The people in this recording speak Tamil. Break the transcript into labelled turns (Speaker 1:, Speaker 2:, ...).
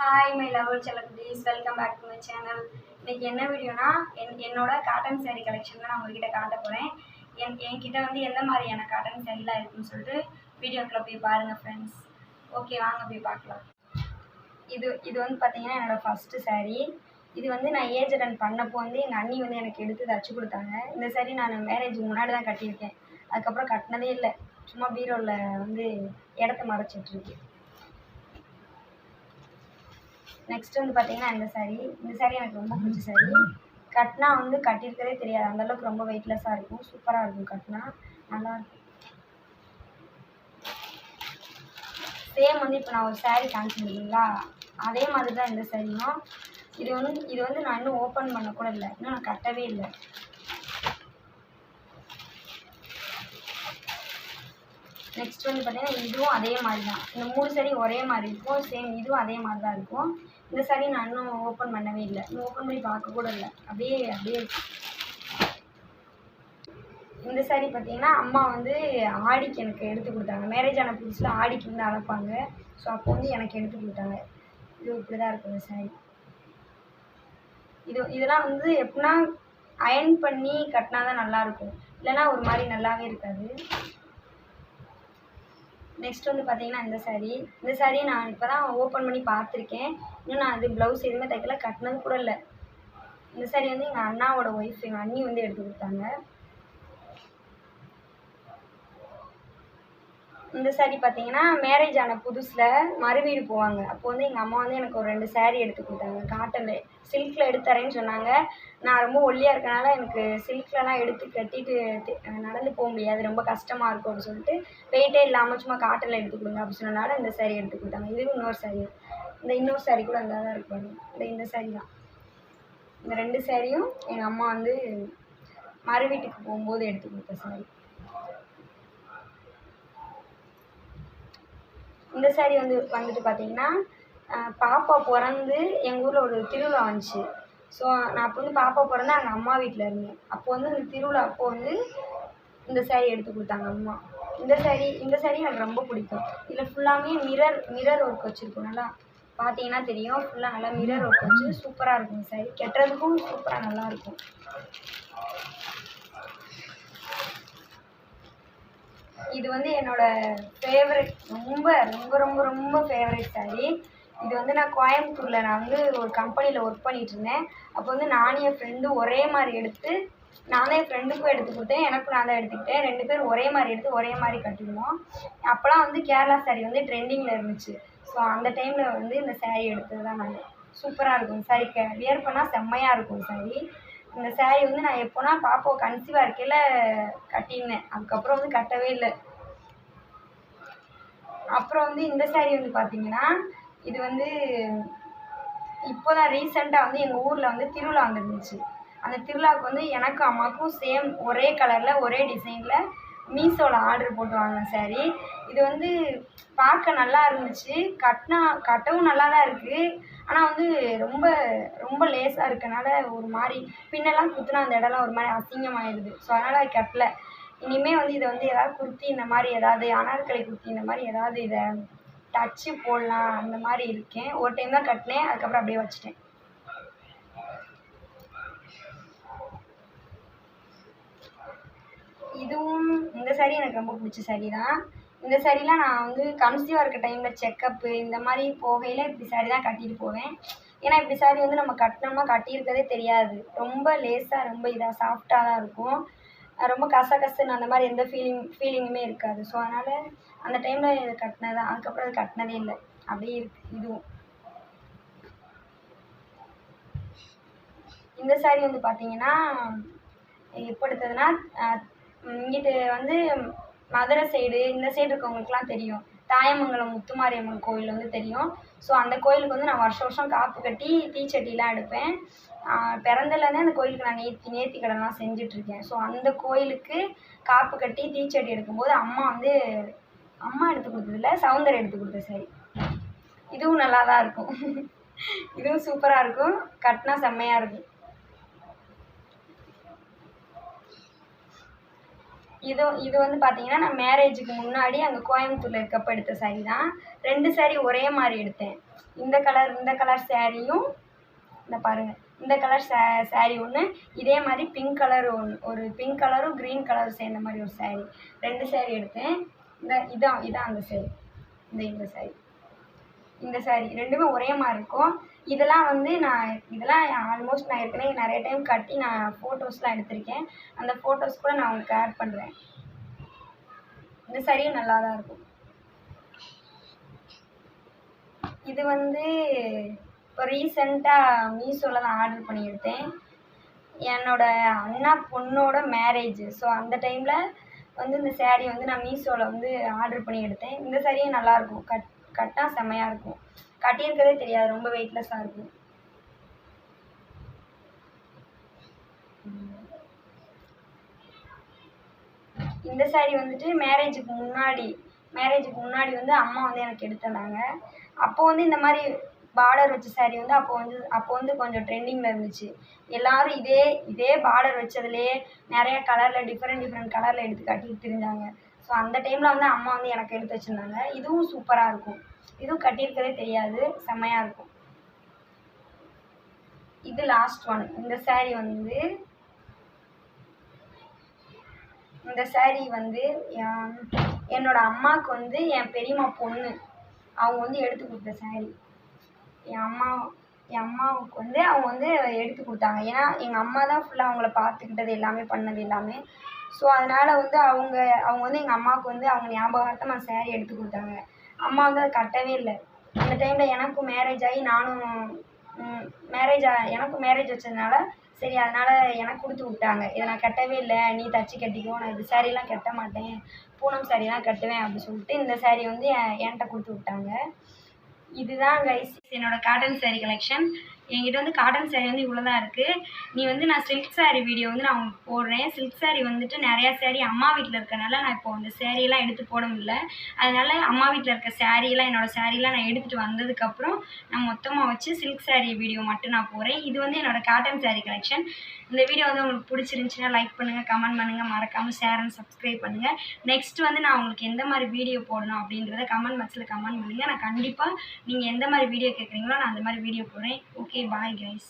Speaker 1: ஹாய் மை லவர் செல்லக்குட்டீஸ், welcome back to my channel. இன்றைக்கி என்ன வீடியோனா என்னோட காட்டன் சாரீ கலெக்ஷன் தான் நான் உங்கள்கிட்ட காட்ட போகிறேன். என்கிட்ட எந்த மாதிரியான காட்டன் சாரீலாம் இருக்குதுன்னு சொல்லிட்டு வீடியோக்குள்ளே போய் பாருங்கள் ஃப்ரெண்ட்ஸ். ஓகே, வாங்க போய் பார்க்கலாம். இது பார்த்தீங்கன்னா என்னோடய ஃபஸ்ட்டு சாரீ. இது நான் ஏஜ் அட்டன் பண்ணப்போ எங்கள் அண்ணி எனக்கு எடுத்து தச்சு கொடுத்தாங்க. இந்த சாரீ நான் மேரேஜுக்கு முன்னாடி தான் கட்டியிருக்கேன். அதுக்கப்புறம் கட்டினதே இல்லை. சும்மா பீரோவில் இடத்த மறைச்சிட்ருக்கு. நெக்ஸ்ட் பார்த்தீங்கன்னா இந்த சாரீ எனக்கு ரொம்ப பிடிச்ச சாரீ. கட்டினா கட்டியிருக்கதே தெரியாது, அந்தளவுக்கு ரொம்ப வெயிட்லெஸ்ஸாக இருக்கும். சூப்பராக இருக்கும், கட்டினா நல்லாயிருக்கும். சேம் இப்போ நான் ஒரு சாரீ காமிச்சிருந்தீங்களா, அதே மாதிரி தான் இந்த சாரியும். இது நான் இன்னும் ஓப்பன் பண்ண கூட இல்லை, இன்னும் நான் கட்டவே இல்லை. நெக்ஸ்ட் பார்த்தீங்கன்னா இதுவும் அதே மாதிரி தான். இந்த 3 சாரீ ஒரே மாதிரி இருக்கும். சேம் இதுவும் அதே மாதிரி தான் இருக்கும். இந்த சாரீ நான் இன்னும் ஓப்பன் பண்ணவே இல்லை, இன்னும் ஓப்பன் பண்ணி பார்க்க கூட இல்லை. அப்படியே இருக்கும். இந்த சாரீ பார்த்தீங்கன்னா அம்மா ஆடிக்கு எனக்கு எடுத்து கொடுத்தாங்க. மேரேஜ் ஆன புதுசில் ஆடிக்கு அழைப்பாங்க. ஸோ அப்போ எனக்கு எடுத்து கொடுத்தாங்க. இது இப்படி தான் இருக்கும் இந்த சாரீ. இதெல்லாம் எப்படின்னா அயர்ன் பண்ணி கட்டினா தான் நல்லாயிருக்கும், இல்லைன்னா ஒரு மாதிரி நல்லாவே இருக்காது. நெக்ஸ்ட் பார்த்தீங்கன்னா இந்த சாரீ நான் இப்போ தான் ஓப்பன் பண்ணி பார்த்துருக்கேன். இன்னும் நான் ப்ளவுஸ் எதுவுமே தைக்கல, கட்டினது கூட இல்லை. இந்த சாரீ எங்கள் அண்ணாவோட ஒய்ஃப், எங்கள் அண்ணி எடுத்து கொடுத்தாங்க. இந்த சாரீ பார்த்தீங்கன்னா மேரேஜ் ஆன புதுசில் மறுவீடு போவாங்க. அப்போ எங்கள் அம்மா எனக்கு ஒரு 2 சாரீ எடுத்து கொடுத்தாங்க. காட்டனில் சில்கில் எடுத்து தரேன்னு சொன்னாங்க. நான் ரொம்ப ஒல்லியாக இருக்கனால எனக்கு சில்க்லலாம் எடுத்து கட்டிட்டு நடந்து போக முடியாது, ரொம்ப கஷ்டமாக இருக்கும் அப்படின்னு சொல்லிட்டு வெயிட்டே இல்லாமல் சும்மா காட்டனில் எடுத்து கொடுங்க அப்படின்னு சொன்னனால இந்த சாரீ எடுத்து கொடுத்தாங்க. இதுவும் இன்னொரு சாரீ. இன்னொரு சாரீ கூட அங்கே தான் இருப்பாங்க. இந்த சாரீ தான். இந்த 2 சாரியும் எங்கள் அம்மா மறுவீட்டுக்கு போகும்போது எடுத்து கொடுத்த சாரீ. இந்த சாரீ பார்த்தீங்கன்னா பாப்பா பிறந்து எங்கள் ஊரில் ஒரு திருவிழா வந்துச்சு. ஸோ நான் அப்போ பாப்பா பிறந்து எங்கள் அம்மா வீட்டில் இருந்தேன். அப்போ இந்த திருவிழா அப்போ இந்த சாரீ எடுத்து கொடுத்தாங்க அம்மா. இந்த சாரீ எனக்கு ரொம்ப பிடிக்கும். இதில் ஃபுல்லாமே மிரர் ஒர்க் வச்சுருக்கும். நல்லா பார்த்தீங்கன்னா தெரியும், ஃபுல்லாக நல்லா மிரர் ஒர்க் வச்சு சூப்பராக இருக்கும். இந்த சாரீ கட்டுறதுக்கும் சூப்பராக நல்லாயிருக்கும். இது என்னோட ஃபேவரட், ரொம்ப ரொம்ப ரொம்ப ரொம்ப ஃபேவரட் சாரீ. இது நான் கோயம்புத்தூரில் நான் ஒரு கம்பெனியில் ஒர்க் பண்ணிகிட்டு இருந்தேன். அப்போ நானும் என் ஃப்ரெண்டும் ஒரே மாதிரி எடுத்து, நானே என் ஃப்ரெண்டுக்கும் எடுத்து கொடுத்தேன், எனக்கும் நான் தான் எடுத்துக்கிட்டேன். 2 பேரும் ஒரே மாதிரி எடுத்து ஒரே மாதிரி கட்டிடுவோம். அப்போலாம் கேரளா சாரீ ட்ரெண்டிங்கில் இருந்துச்சு. ஸோ அந்த டைமில் இந்த சாரீ எடுத்தது தான் நான். சூப்பராக இருக்கும் சாரீ, வியர் பண்ணால் செம்மையாக இருக்கும் சாரீ. இந்த சாரீ நான் எப்போனா பாப்பாவை கன்சீவாக இருக்கையில் கட்டியிருந்தேன். அதுக்கப்புறம் கட்டவே இல்லை. அப்புறம் இந்த சாரீ பார்த்தீங்கன்னா இது இப்போ தான் ரீசெண்டாக எங்கள் ஊரில் திருவிழா வந்துருந்துச்சு. அந்த திருவிழாவுக்கு எனக்கும் அம்மாவுக்கும் சேம் ஒரே கலரில் ஒரே டிசைனில் மீஷோவில் ஆர்டர் போட்டு வாங்கின சாரீ. இது பார்க்க நல்லா இருந்துச்சு, கட்டவும் நல்லா தான் இருக்குது. ஆனால் ரொம்ப ரொம்ப லேஸாக இருக்கனால ஒரு மாதிரி பின்னெல்லாம் குத்துனா அந்த இடம்லாம் ஒரு மாதிரி அசிங்கமாகிடுது. ஸோ அதனால் கட்டலை. இனிமேல் இதை ஏதாவது குர்த்தி, இந்த மாதிரி ஏதாவது அனார்கலி குர்த்தி, இந்த மாதிரி ஏதாவது இதை தச்சு போடலாம் அந்த மாதிரி இருக்கேன். ஒரு டைம் தான் கட்டினேன், அதுக்கப்புறம் அப்படியே வச்சுட்டேன். இதுவும் இந்த சாரீ எனக்கு ரொம்ப பிடிச்ச சாரீ தான். இந்த சாரீலாம் நான் கன்சீவாக இருக்க டைமில் செக்கப்பு இந்த மாதிரி போகையில் இப்படி சாரீ தான் கட்டிட்டு போவேன். ஏன்னா இப்படி சாரீ நம்ம கட்டினோம்னா கட்டியிருக்கதே தெரியாது. ரொம்ப லேஸாக ரொம்ப இதாக சாஃப்டாக தான் இருக்கும். ரொம்ப கசகசன்னு அந்த மாதிரி எந்த ஃபீலிங்குமே இருக்காது. ஸோ அதனால் அந்த டைமில் இதை கட்டினது தான். அதுக்கப்புறம் அது கட்டினதே இல்லை, அப்படியே இருக்குது. இதுவும் இந்த சாரீ பார்த்தீங்கன்னா எப்போ எடுத்ததுன்னா இங்கிட்டு மதுரை சைடு, இந்த சைடு இருக்கவங்களுக்குலாம் தெரியும், தாயமங்கலம் முத்துமாரியம்மன் கோயில் தெரியும். ஸோ அந்த கோயிலுக்கு நான் வருஷம் காப்பு கட்டி தீச்சட்டிலாம் எடுப்பேன். பிறந்ததுலேருந்தே அந்த கோயிலுக்கு நான் நேர்த்தி கடன்லாம் செஞ்சிட்ருக்கேன். ஸோ அந்த கோயிலுக்கு காப்பு கட்டி தீச்சட்டி எடுக்கும்போது அம்மா எடுத்து கொடுத்ததில்ல, சௌந்தர்யா எடுத்து கொடுத்த சாரீ. இதுவும் நல்லா தான் இருக்கும். இதுவும் சூப்பராக இருக்கும், கட்டினா செம்மையாக இருக்கும். இது பார்த்தீங்கன்னா நான் மேரேஜுக்கு முன்னாடி அங்கே கோயம்புத்தூரில் இருக்கப்போ எடுத்த சாரீ தான். 2 சாரீ ஒரே மாதிரி எடுத்தேன். இந்த கலர் சாரியும் இந்த பாருங்கள், இந்த கலர் சாரீ ஒன்று, இதே மாதிரி பிங்க் கலர் ஒன்று, ஒரு பிங்க் கலரும் க்ரீன் கலரும் சேர்ந்த மாதிரி ஒரு சாரீ, 2 சாரீ எடுத்தேன். இதான் அந்த சாரீ, இந்த சாரீ ரெண்டுமே ஒரே மாதிரி இருக்கும். இதெல்லாம் வந்து இதெல்லாம் ஆல்மோஸ்ட் நான் ஏற்கனவே நிறைய டைம் கட்டி நான் ஃபோட்டோஸ்லாம் எடுத்திருக்கேன். அந்த ஃபோட்டோஸ் கூட நான் உங்களுக்கு ஆட் பண்ணுறேன். இந்த சாரியும் நல்லா தான் இருக்கும். இது வந்து இப்போ ரீசெண்டாக மீஷோவில் தான் ஆர்டர் பண்ணி எடுத்தேன். என்னோடய அண்ணா பொண்ணோட மேரேஜ். ஸோ அந்த டைமில் வந்து இந்த சாரீ வந்து நான் மீஷோவில் வந்து ஆர்டர் பண்ணி எடுத்தேன். இந்த சாரியும் நல்லாயிருக்கும், கட்டா செம்மையாக இருக்கும். கட்டியிருக்கதே தெரியாது, ரொம்ப வெயிட்லெஸ்ஸாக இருக்கும். இந்த சாரீ வந்துட்டு மேரேஜுக்கு முன்னாடி வந்து அம்மா வந்து எனக்கு எடுத்து தந்தாங்க. அப்போ வந்து இந்த மாதிரி பார்டர் வச்ச சாரீ வந்து அப்போ வந்து கொஞ்சம் ட்ரெண்டிங்கில் இருந்துச்சு. எல்லோரும் இதே பார்டர் வச்சதுலேயே நிறைய கலரில் டிஃப்ரெண்ட் கலரில் எடுத்து கட்டிட்டு திரிஞ்சாங்க. ஸோ அந்த டைமில் வந்து அம்மா வந்து எனக்கு எடுத்து வச்சுருந்தாங்க. இதுவும் சூப்பராக இருக்கும், இதுவும் கட்டியிருக்கதே தெரியாது, செம்மையாக இருக்கும். இது லாஸ்ட் ஒன். இந்த சாரீ வந்து என்னோட அம்மாவுக்கு வந்து என் பெரியம்மா பொண்ணு அவங்க வந்து எடுத்து கொடுத்த சாரீ. என் அம்மாவுக்கு வந்து அவங்க வந்து எடுத்து கொடுத்தாங்க. ஏன்னா எங்கள் அம்மா தான் ஃபுல்லாக அவங்கள பார்த்துக்கிட்டது எல்லாமே, பண்ணது எல்லாமே. ஸோ அதனால் வந்து அவங்க வந்து எங்கள் அம்மாவுக்கு வந்து அவங்க ஞாபகார்த்தமாக சாரீ எடுத்து கொடுத்தாங்க. அம்மா வந்து அதை கட்டவே இல்லை. அந்த டைமில் எனக்கும் மேரேஜ் ஆகி எனக்கும் மேரேஜ் வச்சதுனால சரி, அதனால் எனக்கு கொடுத்து விட்டாங்க. இதை நான் கட்டவே இல்லை, நீ தச்சு கட்டிக்கோ, நான் இது சாரீலாம் கட்ட மாட்டேன், பூனம் சாரீ தான் கட்டுவேன் அப்படின்னு சொல்லிட்டு இந்த சாரீ வந்து என்கிட்ட கொடுத்து விட்டாங்க. இதுதான் கைஸ் என்னோட காட்டன் சாரீ கலெக்ஷன். என்கிட்ட வந்து காட்டன் சாரீ வந்து இவ்வளோ தான் இருக்குது. நான் சில்க் சாரீ வீடியோ வந்து நான் உங்களுக்கு போடுறேன். சில்க் சாரீ வந்துட்டு நிறையா சாரீ அம்மா வீட்டில் இருக்கனால நான் இப்போ அந்த சாரீலாம் எடுத்து போட முடியல. அதனால் அம்மா வீட்டில் இருக்க சாரீலாம், என்னோடய சாரீலாம் நான் எடுத்துகிட்டு வந்ததுக்கப்புறம் நான் மொத்தமாக வச்சு சில்க் சாரீ வீடியோ மட்டும் நான் போடுறேன். இது வந்து என்னோடய காட்டன் சாரீ கலெக்ஷன். இந்த வீடியோ வந்து உங்களுக்கு பிடிச்சிருந்துச்சின்னா லைக் பண்ணுங்கள், கமெண்ட் பண்ணுங்கள், மறக்காமல் ஷேர் அண்ட் சப்ஸ்கிரைப் பண்ணுங்கள். நெக்ஸ்ட் வந்து நான் உங்களுக்கு எந்த மாதிரி வீடியோ போடணும் அப்படின்றத கமெண்ட் பாக்ஸில் கமெண்ட் பண்ணுங்கள். நான் கண்டிப்பாக நீங்கள் எந்த மாதிரி வீடியோ கேட்குறீங்களோ நான் அந்த மாதிரி வீடியோ போடுறேன். Okay, bye guys.